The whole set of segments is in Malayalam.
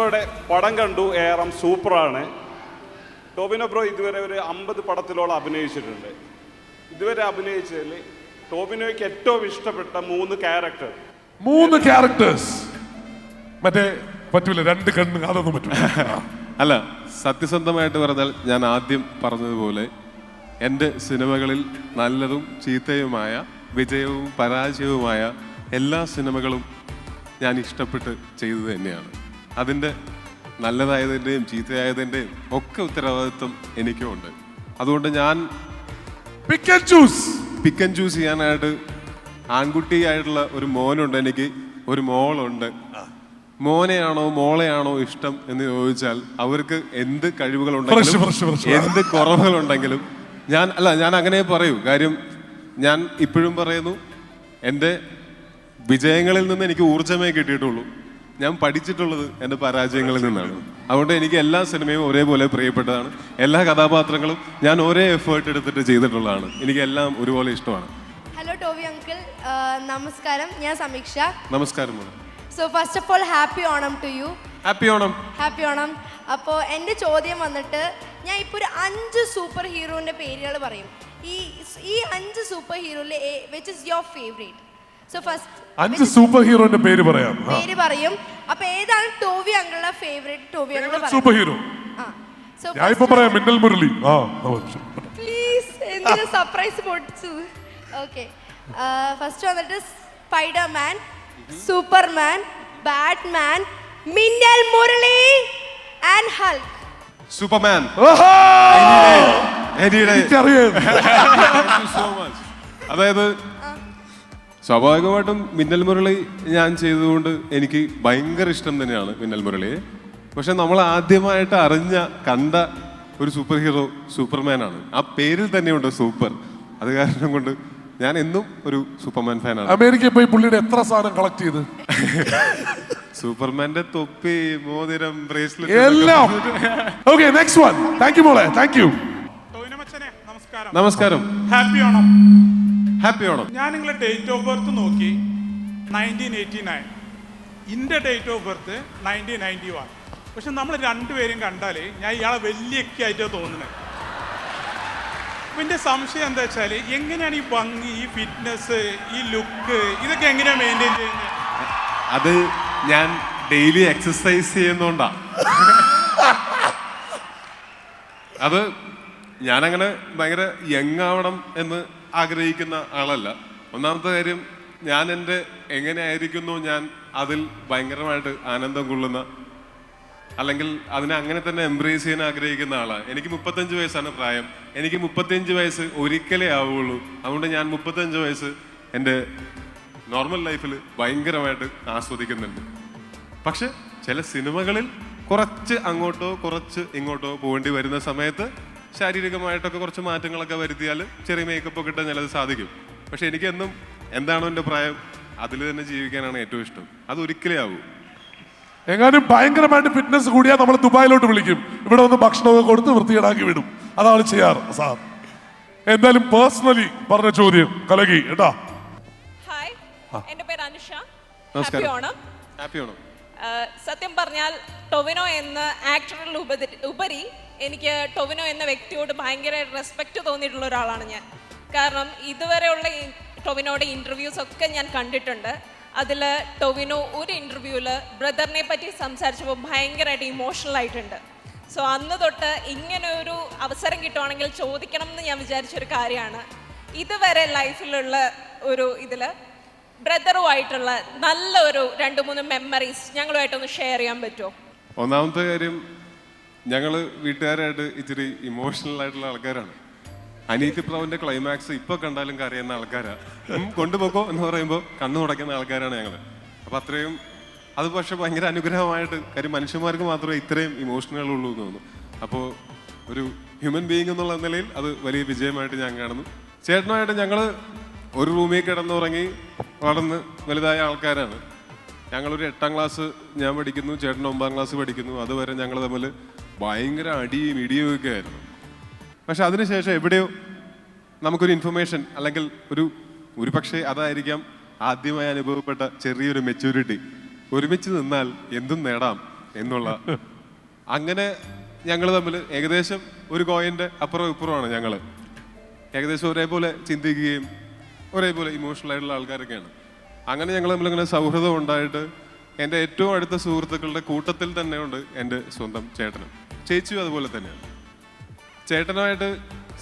ഞാനിപ്പോൾ ഇവിടെ പടം കണ്ടു, ഏറെ സൂപ്പറാണ്. ടോവിനോ ബ്രോ ഇതുവരെ ഒരു 50 പടത്തിലോളം അഭിനയിച്ചിട്ടുണ്ട്. ഇതുവരെ അഭിനയിച്ചതിൽ ടോവിനോയ്ക്ക് ഏറ്റവും ഇഷ്ടപ്പെട്ട 3 ക്യാരക്ടേഴ്സ് മറ്റേ പറ്റൂല, 2 കണ്ണ്, അതൊന്നും പറ്റൂല. അല്ല, സത്യസന്ധമായിട്ട് പറഞ്ഞാൽ ഞാൻ ആദ്യം പറഞ്ഞതുപോലെ എൻ്റെ സിനിമകളിൽ നല്ലതും ചീത്തയുമായ, വിജയവും പരാജയവുമായ എല്ലാ സിനിമകളും ഞാൻ ഇഷ്ടപ്പെട്ട് ചെയ്തത് തന്നെയാണ്. അതിൻ്റെ നല്ലതായതിൻ്റെയും ചീത്തയായതിൻ്റെയും ഒക്കെ ഉത്തരവാദിത്വം എനിക്കുമുണ്ട്. അതുകൊണ്ട് ഞാൻ പിക്ക് ആൻഡ് ചൂസ് ചെയ്യാനായിട്ട് ആൺകുട്ടിയായിട്ടുള്ള ഒരു മോനുണ്ട്, എനിക്ക് ഒരു മോളുണ്ട്. മോനെയാണോ മോളെയാണോ ഇഷ്ടം എന്ന് ചോദിച്ചാൽ അവർക്ക് എന്ത് കഴിവുകളുണ്ടെങ്കിലും എന്ത് കുറവുകളുണ്ടെങ്കിലും ഞാൻ അങ്ങനെ പറയൂ. കാര്യം ഞാൻ ഇപ്പോഴും പറയുന്നു, എൻ്റെ വിജയങ്ങളിൽ നിന്ന് എനിക്ക് ഊർജ്ജമേ കിട്ടിയിട്ടുള്ളൂ. ഞാൻ പഠിച്ചിട്ടുള്ളത് എൻ്റെ പരാജയങ്ങളിൽ നിന്നാണ്. അതുകൊണ്ട് എനിക്ക് എല്ലാ സിനിമയും ഒരേപോലെ പ്രിയപ്പെട്ടതാണ്. എല്ലാ കഥാപാത്രങ്ങളും ഞാൻ ഒരേ എഫേർട്ട് എടുത്തിട്ട് ചെയ്തിട്ടുള്ളതാണ്. എനിക്ക് എല്ലാം ഒരുപോലെ ഇഷ്ടമാണ്. ഹലോ ടോവി അങ്കിൾ, നമസ്കാരം. ഞാൻ സമീക്ഷ. നമസ്കാരം. So first of all happy Onam to you. Happy Onam. Happy Onam. അപ്പോൾ എൻ്റെ ചോദ്യം വന്നിട്ട്, ഞാൻ ഇപ്പോൾ ഒരു 5 സൂപ്പർ ഹീറോൻ്റെ പേരുകൾ പറയും. ഈ 5 സൂപ്പർ ഹീറോയിൽ which is your favourite? So first 5 super ഹീറോന്റെ പേര് പറയും. അപ്പോൾ ഏതാണ് ടോവി അങ്കിളുടെ favourite? Tovi uncle super hero. ഞാൻ ഇപ്പോ പറയാം, മിന്നൽ മുരളി. പ്ലീസ്, എന്തിനാ സർപ്രൈസ് പൊടിച്ചത്? ഓക്കെ, ഫസ്റ്റ് വന്നിട്ട് Spiderman, Superman, Batman, Minnal Murali and Hulk. Superman. അതായത് സ്വാഭാവികമായിട്ടും മിന്നൽ മുരളി ഞാൻ ചെയ്തതുകൊണ്ട് എനിക്ക് ഭയങ്കര ഇഷ്ടം തന്നെയാണ് മിന്നൽ മുരളിയെ. പക്ഷെ നമ്മൾ ആദ്യമായിട്ട് കണ്ട ഒരു സൂപ്പർ ഹീറോ സൂപ്പർമാനാണ്. ആ പേരിൽ തന്നെയുണ്ട് സൂപ്പർ. അത് കാരണം കൊണ്ട് ഞാൻ എന്നും ഒരു സൂപ്പർമാൻ ഫാനാണ്. അമേരിക്ക പോയി പുള്ളിയുടെ എത്ര സാധനം കളക്ട് ചെയ്ത്? സൂപ്പർമാന്റെ തൊപ്പി, മോതിരം, ബ്രേസ്ലെറ്റ് എല്ലാം. Okay, next one. താങ്ക്യൂ മോളെ, താങ്ക്യൂ. നമസ്കാരം. ഹാപ്പി ഓണം. ഹാപ്പി ഓണം. ഞാൻ നിങ്ങളെ ഡേറ്റ് ഓഫ് ബർത്ത് നോക്കി 1989. എൻ്റെ ഡേറ്റ് ഓഫ് ബർത്ത് 1991. പക്ഷെ നമ്മൾ രണ്ടുപേരും കണ്ടാൽ ഞാൻ ഇയാളെ വലിയൊക്കെ ആയിട്ടാണ് തോന്നുന്നത്. അപ്പം എൻ്റെ സംശയം എന്താ വെച്ചാൽ, എങ്ങനെയാണ് ഈ ഭംഗി, ഈ ഫിറ്റ്നസ്, ഈ ലുക്ക്, ഇതൊക്കെ എങ്ങനെയാണ് മെയിൻറ്റെയിൻ ചെയ്യുന്നത്? അത് ഞാൻ ഡെയിലി എക്സസൈസ് ചെയ്യുന്നോണ്ടാ. അത് ഞാനങ്ങനെ ഭയങ്കര യങ് ആവണം എന്ന് ആഗ്രഹിക്കുന്ന ആളല്ല. ഒന്നാമത്തെ കാര്യം, ഞാൻ എൻ്റെ എങ്ങനെയായിരിക്കുന്നു ഞാൻ അതിൽ ഭയങ്കരമായിട്ട് ആനന്ദം കൊള്ളുന്ന, അല്ലെങ്കിൽ അതിനെ അങ്ങനെ തന്നെ എംബ്രേസ് ചെയ്യാൻ ആഗ്രഹിക്കുന്ന ആളാണ്. എനിക്ക് 35 വയസ്സാണ് പ്രായം. എനിക്ക് 35 വയസ്സ് ഒരിക്കലേ ആവുള്ളൂ. അതുകൊണ്ട് ഞാൻ 35 വയസ്സ് എൻ്റെ നോർമൽ ലൈഫിൽ ഭയങ്കരമായിട്ട് ആസ്വദിക്കുന്നുണ്ട്. പക്ഷെ ചില സിനിമകളിൽ കുറച്ച് അങ്ങോട്ടോ കുറച്ച് ഇങ്ങോട്ടോ പോകേണ്ടി വരുന്ന സമയത്ത് ശാരീരികമായിട്ടൊക്കെ കുറച്ച് മാറ്റങ്ങളൊക്കെ വരുത്തിയാൽ ചെറിയ മേക്കപ്പ് ഒക്കെ ഇട്ടാൽ ചിലത് സാധിക്കും. പക്ഷെ എനിക്കെന്നും എന്താണോ എൻ്റെ പ്രായം അതിൽ തന്നെ ജീവിക്കാനാണ് ഏറ്റവും ഇഷ്ടം. അത് ഒരിക്കലേ ആവൂ. എങ്ങാനും ഭയങ്കരമായിട്ട് ഫിറ്റ്നസ് കൂടിയാൽ നമ്മൾ ദുബായിലോട്ട് വിളിക്കും. ഇവിടെ വന്ന് ഭക്ഷണമൊക്കെ കൊടുത്ത് വൃത്തികേടാക്കി വിടും. അതാണ് ചെയ്യാറ് സാർ. എന്തായാലും പേഴ്സണലി പറഞ്ഞ ചോദ്യം കലകി കേട്ടാ. ഹായ്, എൻ്റെ പേര് അനുഷ. നമസ്കാരം. ഹാപ്പി ഓണം. ഹാപ്പി ഓണം. സത്യം പറഞ്ഞാൽ ടൊവിനോ എന്ന ആക്ടറിൽ ഉപരി എനിക്ക് ടൊവിനോ എന്ന വ്യക്തിയോട് ഭയങ്കര റെസ്പെക്റ്റ് തോന്നിയിട്ടുള്ള ഒരാളാണ് ഞാൻ. കാരണം ഇതുവരെയുള്ള ടൊവിനോയുടെ ഇൻ്റർവ്യൂസ് ഒക്കെ ഞാൻ കണ്ടിട്ടുണ്ട്. അതിൽ ടൊവിനോ ഒരു ഇൻ്റർവ്യൂവിൽ ബ്രദറിനെ പറ്റി സംസാരിച്ചപ്പോൾ ഭയങ്കരമായിട്ട് ഇമോഷണൽ ആയിട്ടുണ്ട്. സോ അന്ന് തൊട്ട് ഇങ്ങനെ ഒരു അവസരം കിട്ടുവാണെങ്കിൽ ചോദിക്കണം എന്ന് ഞാൻ വിചാരിച്ചൊരു കാര്യമാണ്. ഇതുവരെ ലൈഫിലുള്ള ഒരു ഇതിൽ ബ്രദറുമായിട്ടുള്ള നല്ല ഒരു 2-3 മെമ്മറീസ് ഞങ്ങളുമായിട്ടൊന്ന് ഷെയർ ചെയ്യാൻ പറ്റുമോ? ഒന്നാമത്തെ കാര്യം, ഞങ്ങൾ വീട്ടുകാരായിട്ട് ഇച്ചിരി ഇമോഷണൽ ആയിട്ടുള്ള ആൾക്കാരാണ്. അനീതി പ്രാവിന്റെ ക്ലൈമാക്സ് ഇപ്പൊ കണ്ടാലും കരയുന്ന ആൾക്കാരാ. കൊണ്ടുപോക്കോ എന്ന് പറയുമ്പോൾ കണ്ണു തുടയ്ക്കുന്ന ആൾക്കാരാണ് ഞങ്ങൾ. അപ്പൊ അത്രയും അത് പക്ഷെ ഭയങ്കര അനുഗ്രഹമായിട്ട്, കാര്യം മനുഷ്യന്മാർക്ക് മാത്രമേ ഇത്രയും ഇമോഷനുകൾ ഉള്ളൂ എന്ന് തോന്നുന്നു. അപ്പോൾ ഒരു ഹ്യൂമൻ ബീയിങ് എന്നുള്ള നിലയിൽ അത് വലിയ വിജയമായിട്ട് ഞാൻ കാണുന്നു. ചേട്ടനുമായിട്ട് ഞങ്ങൾ ഒരു റൂമിൽ കിടന്നുറങ്ങി വളർന്ന് വലുതായ ആൾക്കാരാണ്. ഞങ്ങളൊരു 8ാം ക്ലാസ് ഞാൻ പഠിക്കുന്നു, ചേട്ടൻ 9ാം ക്ലാസ് പഠിക്കുന്നു. അതുവരെ ഞങ്ങൾ തമ്മിൽ ഭയങ്കര അടിയും ഇടിയും ഒക്കെ ആയിരുന്നു. പക്ഷെ അതിനുശേഷം എവിടെയോ നമുക്കൊരു ഇൻഫർമേഷൻ, അല്ലെങ്കിൽ ഒരു പക്ഷേ അതായിരിക്കാം ആദ്യമായി അനുഭവപ്പെട്ട ചെറിയൊരു മെച്യൂരിറ്റി. ഒരുമിച്ച് നിന്നാൽ എന്തും നേടാം എന്നുള്ള അങ്ങനെ ഞങ്ങൾ തമ്മിൽ ഏകദേശം ഒരു കോയിൻ്റെ അപ്പുറം ഇപ്പുറമാണ് ഞങ്ങൾ. ഏകദേശം ഒരേപോലെ ചിന്തിക്കുകയും ഒരേപോലെ ഇമോഷണൽ ആയിട്ടുള്ള ആൾക്കാരൊക്കെയാണ്. അങ്ങനെ ഞങ്ങൾ തമ്മിലിങ്ങനെ സൗഹൃദം ഉണ്ടായിട്ട് എൻ്റെ ഏറ്റവും അടുത്ത സുഹൃത്തുക്കളുടെ കൂട്ടത്തിൽ തന്നെയുണ്ട് എൻ്റെ സ്വന്തം ചേട്ടനും. ചേച്ചിയും അതുപോലെ തന്നെയാണ്. ചേട്ടനുമായിട്ട്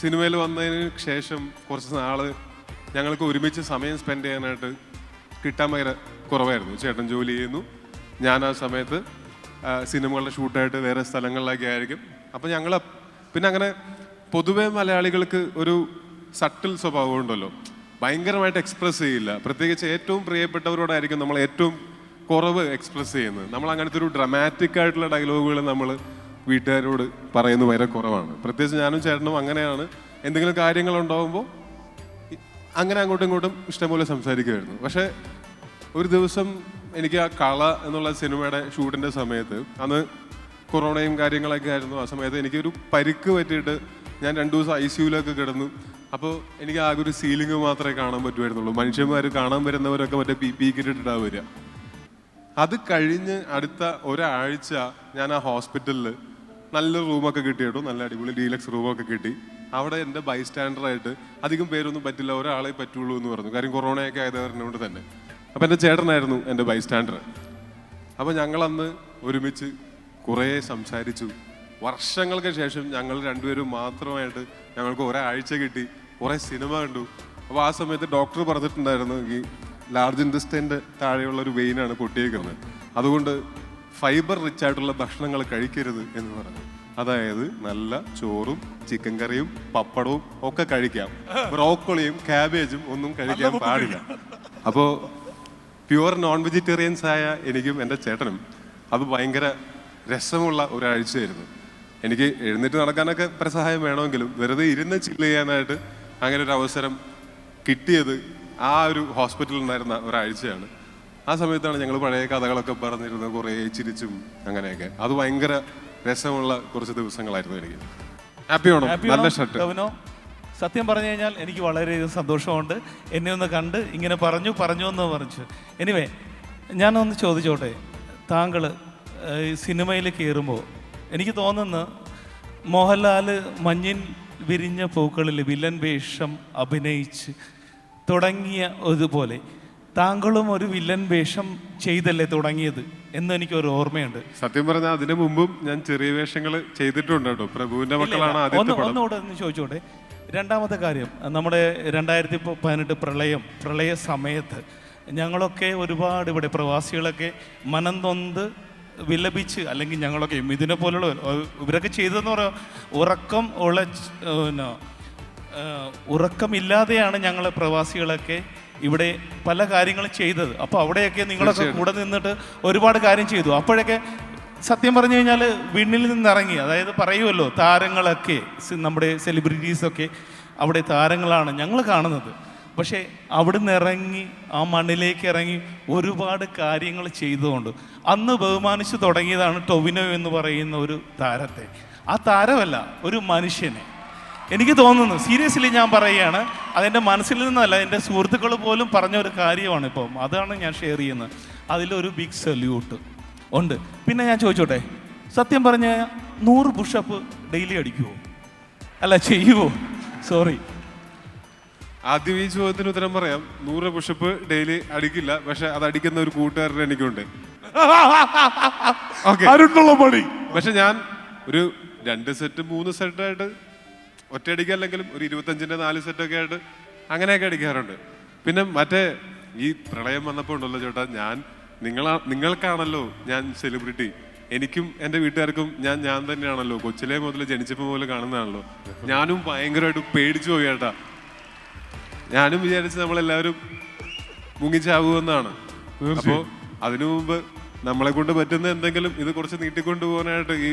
സിനിമയിൽ വന്നതിന് ശേഷം കുറച്ച് നാൾ ഞങ്ങൾക്ക് ഒരുമിച്ച് സമയം സ്പെൻഡ് ചെയ്യാനായിട്ട് കിട്ടാൻ ഭയങ്കര കുറവായിരുന്നു. ചേട്ടൻ ജോലി ചെയ്യുന്നു, ഞാൻ ആ സമയത്ത് സിനിമകളുടെ ഷൂട്ടായിട്ട് വേറെ സ്ഥലങ്ങളിലൊക്കെ ആയിരിക്കും. അപ്പോൾ ഞങ്ങൾ പിന്നെ അങ്ങനെ പൊതുവെ മലയാളികൾക്ക് ഒരു സട്ടിൽ സ്വഭാവം ഉണ്ടല്ലോ, ഭയങ്കരമായിട്ട് എക്സ്പ്രസ് ചെയ്യില്ല. പ്രത്യേകിച്ച് ഏറ്റവും പ്രിയപ്പെട്ടവരോടായിരിക്കും നമ്മൾ ഏറ്റവും കുറവ് എക്സ്പ്രസ് ചെയ്യുന്നത്. നമ്മൾ അങ്ങനത്തെ ഒരു ഡ്രമാറ്റിക് ആയിട്ടുള്ള ഡയലോഗുകൾ നമ്മൾ വീട്ടുകാരോട് പറയുന്നത് വളരെ കുറവാണ്. പ്രത്യേകിച്ച് ഞാനും ചേട്ടനും അങ്ങനെയാണ്. എന്തെങ്കിലും കാര്യങ്ങളുണ്ടാകുമ്പോൾ അങ്ങനെ അങ്ങോട്ടും ഇങ്ങോട്ടും ഇഷ്ടംപോലെ സംസാരിക്കുമായിരുന്നു. പക്ഷേ ഒരു ദിവസം എനിക്ക് ആ കള എന്നുള്ള സിനിമയുടെ ഷൂട്ടിൻ്റെ സമയത്ത്, അന്ന് കൊറോണയും കാര്യങ്ങളൊക്കെ ആയിരുന്നു. ആ സമയത്ത് എനിക്കൊരു പരിക്ക് പറ്റിയിട്ട് ഞാൻ 2 ദിവസം ICUവിലൊക്കെ കിടന്നു. അപ്പോൾ എനിക്ക് ആകെ ഒരു സീലിംഗ് മാത്രമേ കാണാൻ പറ്റുമായിരുന്നുള്ളൂ. മനുഷ്യന്മാർ കാണാൻ വരുന്നവരൊക്കെ മറ്റേ PPE കിട്ടിട്ടാണ് വരിക. അത് കഴിഞ്ഞ് അടുത്ത ഒരാഴ്ച ഞാൻ ആ ഹോസ്പിറ്റലിൽ നല്ലൊരു റൂമൊക്കെ കിട്ടി കേട്ടോ, നല്ല അടിപൊളി ഡീലക്സ് റൂമൊക്കെ കിട്ടി. അവിടെ എൻ്റെ ബൈസ്റ്റാൻഡറായിട്ട് അധികം പേരൊന്നും പറ്റില്ല, ഒരാളെ പറ്റുള്ളൂ എന്ന് പറഞ്ഞു. കാര്യം കൊറോണയൊക്കെ ആയതുകൊണ്ട് തന്നെ. അപ്പം എൻ്റെ ചേട്ടനായിരുന്നു എൻ്റെ ബൈസ്റ്റാൻഡർ. അപ്പോൾ ഞങ്ങളന്ന് ഒരുമിച്ച് കുറേ സംസാരിച്ചു. വർഷങ്ങൾക്ക് ശേഷം ഞങ്ങൾ രണ്ടുപേരും മാത്രമായിട്ട് ഞങ്ങൾക്ക് ഒരാഴ്ച കിട്ടി, കുറേ സിനിമ കണ്ടു. അപ്പോൾ ആ സമയത്ത് ഡോക്ടർ പറഞ്ഞിട്ടുണ്ടായിരുന്നു ഈ ലാർജ് ഇൻറ്റസ്റ്റൈൻ്റെ താഴെയുള്ള ഒരു വെയിനാണ് പൊട്ടിയേക്കുന്നത്, അതുകൊണ്ട് ഫൈബർ റിച്ച് ആയിട്ടുള്ള ഭക്ഷണങ്ങൾ കഴിക്കരുത് എന്ന് പറഞ്ഞു. അതായത് നല്ല ചോറും ചിക്കൻ കറിയും പപ്പടവും ഒക്കെ കഴിക്കാം, ബ്രോക്കോളിയും ക്യാബേജും ഒന്നും കഴിക്കാൻ പാടില്ല. അപ്പോൾ പ്യുവർ നോൺ വെജിറ്റേറിയൻസ് ആയ എനിക്കും എൻ്റെ ചേട്ടനും അത് ഭയങ്കര രസമുള്ള ഒരാഴ്ചയായിരുന്നു. എനിക്ക് എഴുന്നേറ്റ് നടക്കാനൊക്കെ സഹായം വേണമെങ്കിലും വെറുതെ ഇരുന്ന് ചില്ല് ചെയ്യാനായിട്ട് അങ്ങനെ ഒരു അവസരം കിട്ടിയത് ആ ഒരു ഹോസ്പിറ്റലിൽ ഉണ്ടായിരുന്ന ഒരാഴ്ചയാണ്. ആ സമയത്താണ് ഞങ്ങൾ പഴയ കഥകളൊക്കെ പറഞ്ഞിരുന്നത്, കുറേ ചിരിച്ചും അങ്ങനെയൊക്കെ. അത് ഭയങ്കര രസമുള്ള കുറച്ച് ദിവസങ്ങളായിരുന്നു എനിക്ക്. ഹാപ്പി ഓണം. നല്ല ഷർട്ട്. ടൊവിനോ, സത്യം പറഞ്ഞു കഴിഞ്ഞാൽ എനിക്ക് വളരെയധികം സന്തോഷമുണ്ട്. എന്നെ ഒന്ന് കണ്ട് ഇങ്ങനെ പറഞ്ഞു എന്ന് പറഞ്ഞു. എനിവേ, ഞാനൊന്ന് ചോദിച്ചോട്ടെ, താങ്കൾ സിനിമയിൽ കയറുമ്പോൾ എനിക്ക് തോന്നുന്നു മോഹൻലാൽ മഞ്ഞിൻ വിരിഞ്ഞ പൂക്കളിൽ വില്ലൻ വേഷം അഭിനയിച്ച് തുടങ്ങിയ അതുപോലെ താങ്കളും ഒരു വില്ലൻ വേഷം ചെയ്തല്ലേ തുടങ്ങിയത് എന്ന് എനിക്കൊരു ഓർമ്മയുണ്ട്. സത്യം പറഞ്ഞാൽ അതിനു മുമ്പും ഞാൻ ചെറിയ വേഷങ്ങൾ ചെയ്തിട്ടുണ്ട് കേട്ടോ. പ്രഭുവിന്റെ മക്കളാണ് ആദ്യത്തെ പടം. ഒന്നുകൂടെ ഒന്ന് ചോദിച്ചോട്ടെ. രണ്ടാമത്തെ കാര്യം, നമ്മുടെ 2018 പ്രളയ സമയത്ത് ഞങ്ങളൊക്കെ ഒരുപാട് ഇവിടെ പ്രവാസികളൊക്കെ മനം നൊന്ത് വിലപിച്ച്, അല്ലെങ്കിൽ ഞങ്ങളൊക്കെ ഇതിനെ പോലുള്ള ഇവരൊക്കെ ചെയ്തതെന്ന് പറയാം, ഉറക്കമില്ലാതെയാണ് ഞങ്ങൾ പ്രവാസികളൊക്കെ ഇവിടെ പല കാര്യങ്ങളും ചെയ്തത്. അപ്പോൾ അവിടെയൊക്കെ നിങ്ങളൊക്കെ കൂടെ നിന്നിട്ട് ഒരുപാട് കാര്യം ചെയ്തു. അപ്പോഴൊക്കെ സത്യം പറഞ്ഞു കഴിഞ്ഞാൽ വിണ്ണിൽ നിന്നിറങ്ങി, അതായത് പറയുമല്ലോ താരങ്ങളൊക്കെ, നമ്മുടെ സെലിബ്രിറ്റീസൊക്കെ അവിടെ താരങ്ങളാണ് ഞങ്ങൾ കാണുന്നത്. പക്ഷേ അവിടുന്ന് ഇറങ്ങി ആ മണ്ണിലേക്ക് ഇറങ്ങി ഒരുപാട് കാര്യങ്ങൾ ചെയ്തുകൊണ്ട് അന്ന് ബഹുമാനിച്ച് തുടങ്ങിയതാണ് ടൊവിനോ എന്ന് പറയുന്ന ഒരു താരത്തെ. ആ താരമല്ല, ഒരു മനുഷ്യനെ. എനിക്ക് തോന്നുന്നു, സീരിയസ്ലി ഞാൻ പറയുകയാണ്, അതെൻ്റെ മനസ്സിൽ നിന്നല്ല, എൻ്റെ സുഹൃത്തുക്കൾ പോലും പറഞ്ഞ ഒരു കാര്യമാണ് ഇപ്പം, അതാണ് ഞാൻ ഷെയർ ചെയ്യുന്നത്. അതിലൊരു ബിഗ് സല്യൂട്ട് ഉണ്ട്. പിന്നെ ഞാൻ ചോദിച്ചോട്ടെ, സത്യം പറഞ്ഞ 100 പുഷപ്പ് ഡെയിലി അടിക്കുമോ? അല്ല, ചെയ്യുമോ? സോറി, ആദ്യം ഈ ചോദ്യത്തിന് ഉത്തരം പറയാം. 100 പുഷപ്പ് ഡെയിലി അടിക്കില്ല, പക്ഷെ അത് അടിക്കുന്ന ഒരു കൂട്ടുകാരൻ എനിക്കുണ്ട്. പക്ഷെ ഞാൻ ഒരു 2 സെറ്റ് 3 സെറ്റായിട്ട് ഒറ്റയടിക്കുക, അല്ലെങ്കിലും ഒരു 25ന്റെ 4 സെറ്റൊക്കെ ആയിട്ട് അങ്ങനെയൊക്കെ അടിക്കാറുണ്ട്. പിന്നെ മറ്റേ ഈ പ്രളയം വന്നപ്പോൾ ഉണ്ടല്ലോ ചേട്ടാ, നിങ്ങൾക്കാണല്ലോ ഞാൻ സെലിബ്രിറ്റി, എനിക്കും എൻ്റെ വീട്ടുകാർക്കും ഞാൻ തന്നെയാണല്ലോ. കൊച്ചിലെ മുതൽ ജനിച്ചപ്പോൾ മുതൽ കാണുന്നതാണല്ലോ. ഞാനും ഭയങ്കരമായിട്ട് പേടിച്ചു പോയി ചേട്ടാ. ഞാനും വിചാരിച്ച് നമ്മളെല്ലാവരും മുങ്ങിച്ചാവുമെന്നാണ്. അപ്പോൾ അതിനു മുമ്പ് നമ്മളെ കൊണ്ട് പറ്റുന്ന എന്തെങ്കിലും ഇത് കുറച്ച് നീട്ടിക്കൊണ്ടു പോകാനായിട്ട് ഈ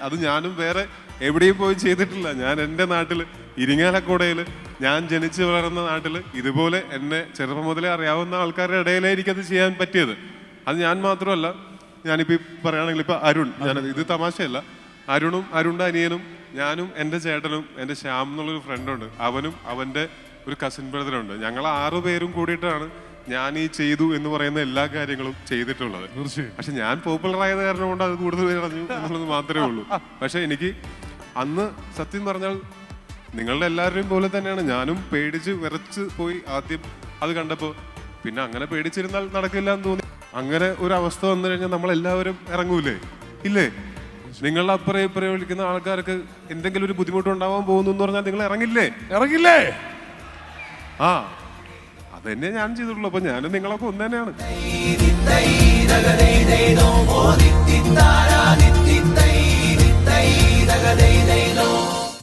അത് ഞാനും വേറെ എവിടെയും പോയി ചെയ്തിട്ടില്ല. ഞാൻ എൻ്റെ നാട്ടിൽ ഇരിങ്ങാലക്കുടയിൽ, ഞാൻ ജനിച്ചു വളർന്ന നാട്ടിൽ ഇതുപോലെ എന്നെ ചെറുപ്പം മുതലേ അറിയാവുന്ന ആൾക്കാരുടെ ഇടയിലേ എനിക്കത് ചെയ്യാൻ പറ്റിയത്. അത് ഞാൻ മാത്രമല്ല, ഞാനിപ്പോൾ പറയുകയാണെങ്കിൽ ഇപ്പോൾ അരുൺ, ഇത് തമാശയല്ല, അരുണിൻ്റെ അനിയനും ഞാനും എൻ്റെ ചേട്ടനും എൻ്റെ ശ്യാം എന്നുള്ളൊരു ഫ്രണ്ടുണ്ട്, അവനും അവൻ്റെ ഒരു കസിൻ ബ്രദറുണ്ട്. ഞങ്ങൾ 6 പേരും കൂടിയിട്ടാണ് ഞാൻ ഈ ചെയ്തു എന്ന് പറയുന്ന എല്ലാ കാര്യങ്ങളും ചെയ്തിട്ടുള്ളത്. തീർച്ചയായും. പക്ഷെ ഞാൻ പോപ്പുലർ ആയത് കാരണം കൊണ്ട് അത് കൂടുതൽ പേര് അറിഞ്ഞു എന്നുള്ളത് മാത്രമേ ഉള്ളൂ. പക്ഷെ എനിക്ക് അന്ന് സത്യം പറഞ്ഞാൽ നിങ്ങളുടെ എല്ലാവരുടെയും പോലെ തന്നെയാണ് ഞാനും പേടിച്ച് വിറച്ച് പോയി ആദ്യം അത് കണ്ടപ്പോൾ. പിന്നെ അങ്ങനെ പേടിച്ചിരുന്നാൽ നടക്കില്ല എന്ന് തോന്നി. അങ്ങനെ ഒരു അവസ്ഥ വന്നു കഴിഞ്ഞാൽ നമ്മളെല്ലാവരും ഇറങ്ങൂലേ? ഇല്ലേ? നിങ്ങളുടെ അപ്പുറം ഇപ്പുറം വിളിക്കുന്ന ആൾക്കാർക്ക് എന്തെങ്കിലും ഒരു ബുദ്ധിമുട്ടുണ്ടാവാൻ പോകുന്നു എന്ന് പറഞ്ഞാൽ നിങ്ങൾ ഇറങ്ങില്ലേ? ആ അത് തന്നെ ഞാൻ ചെയ്തിട്ടുള്ളൂ. അപ്പൊ ഞാനും നിങ്ങളൊക്കെ ഒന്ന് തന്നെയാണ്.